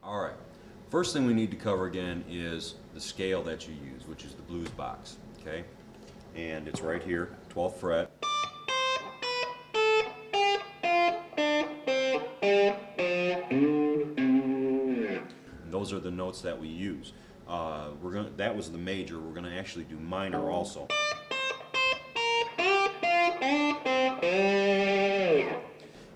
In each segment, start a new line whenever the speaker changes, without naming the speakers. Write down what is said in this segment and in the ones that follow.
All right, first thing we need to cover again is the scale that you use, which is the blues box, okay? And it's right here, 12th fret. And those are the notes that we use. That was the major. We're gonna actually do minor also.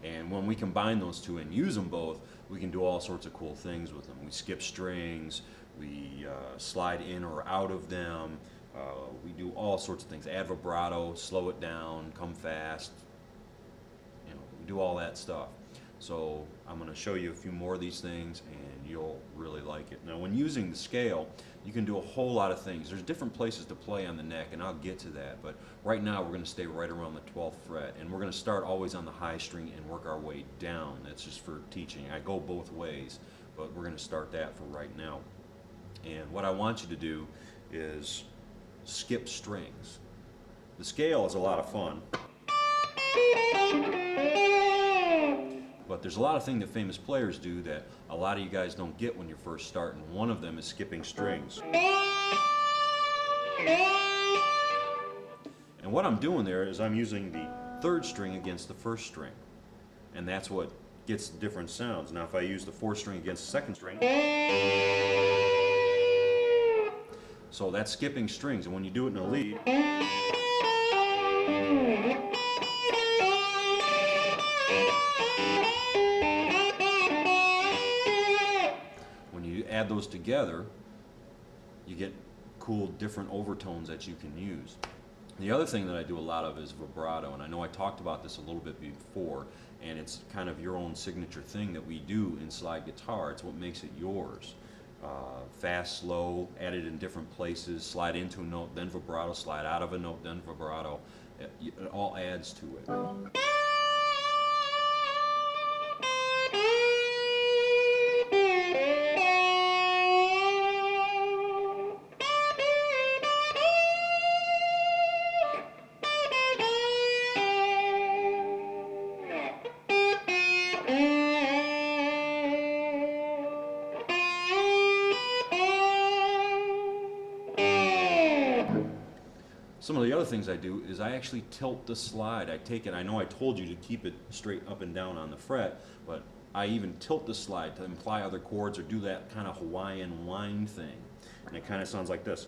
And when we combine those two and use them both, we can do all sorts of cool things with them. We skip strings, we slide in or out of them, we do all sorts of things. Add vibrato, slow it down, come fast, you know, we do all that stuff. So I'm going to show you a few more of these things and you'll really like it. Now when using the scale, you can do a whole lot of things. There's different places to play on the neck and I'll get to that, but right now we're going to stay right around the 12th fret and we're going to start always on the high string and work our way down. That's just for teaching. I go both ways, but we're going to start that for right now. And what I want you to do is skip strings. The scale is a lot of fun. But there's a lot of things that famous players do that a lot of you guys don't get when you're first starting. One of them is skipping strings. And what I'm doing there is I'm using the third string against the first string. And that's what gets different sounds. Now if I use the fourth string against the second string, so that's skipping strings. And when you do it in a lead, when you add those together, you get cool different overtones that you can use. The other thing that I do a lot of is vibrato, and I know I talked about this a little bit before, and it's kind of your own signature thing that we do in slide guitar. It's what makes it yours. Fast, slow, added in different places, slide into a note, then vibrato, slide out of a note, then vibrato. It all adds to it. Some of the other things I do is I actually tilt the slide. I take it, I know I told you to keep it straight up and down on the fret, but I even tilt the slide to imply other chords or do that kind of Hawaiian whine thing. And it kind of sounds like this.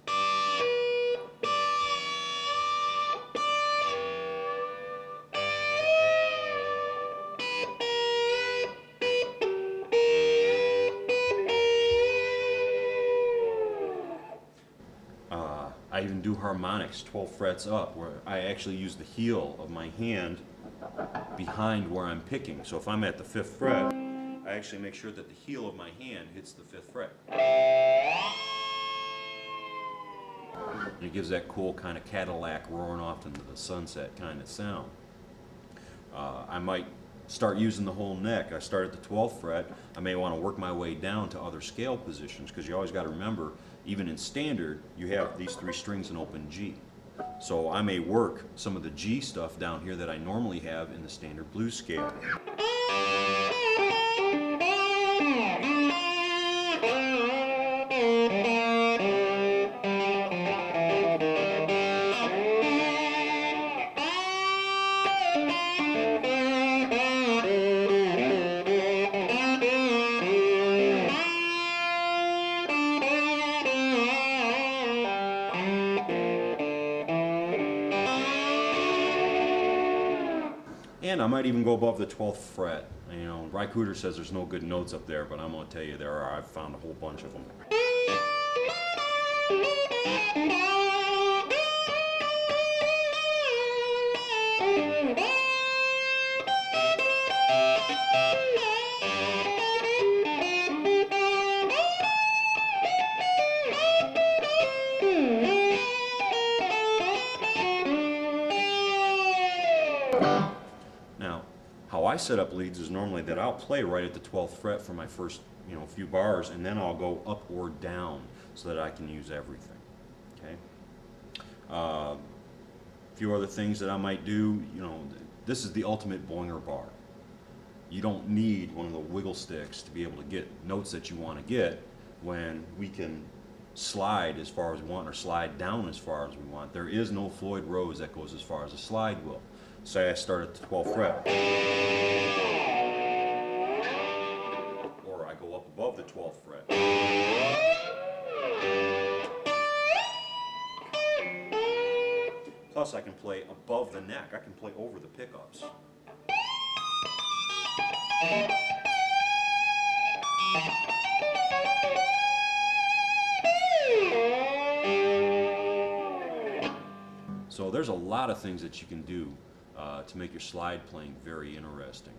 I even do harmonics, 12 frets up, where I actually use the heel of my hand behind where I'm picking. So if I'm at the 5th fret, I actually make sure that the heel of my hand hits the 5th fret. And it gives that cool kind of Cadillac roaring off into the sunset kind of sound. I might start using the whole neck. I start at the 12th fret. I may want to work my way down to other scale positions because you always got to remember, even in standard, you have these 3 strings in open G. So I may work some of the G stuff down here that I normally have in the standard blues scale. And I might even go above the 12th fret. You know, Rycooter says there's no good notes up there, but I'm going to tell you there are. I've found a whole bunch of them. Now, how I set up leads is normally that I'll play right at the 12th fret for my first, few bars, and then I'll go up or down so that I can use everything. Okay. A few other things that I might do. This is the ultimate boinger bar. You don't need one of the wiggle sticks to be able to get notes that you want to get when we can slide as far as we want or slide down as far as we want. There is no Floyd Rose that goes as far as a slide will. Say I start at the 12th fret, or I go up above the 12th fret. Plus I can play above the neck. I can play over the pickups. So there's a lot of things that you can do to make your slide playing very interesting.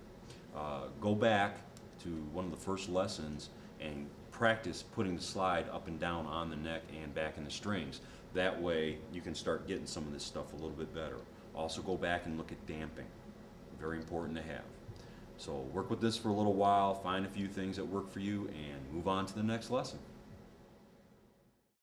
Go back to one of the first lessons and practice putting the slide up and down on the neck and back in the strings. That way you can start getting some of this stuff a little bit better. Also go back and look at damping. Very important to have. So work with this for a little while, find a few things that work for you, and move on to the next lesson.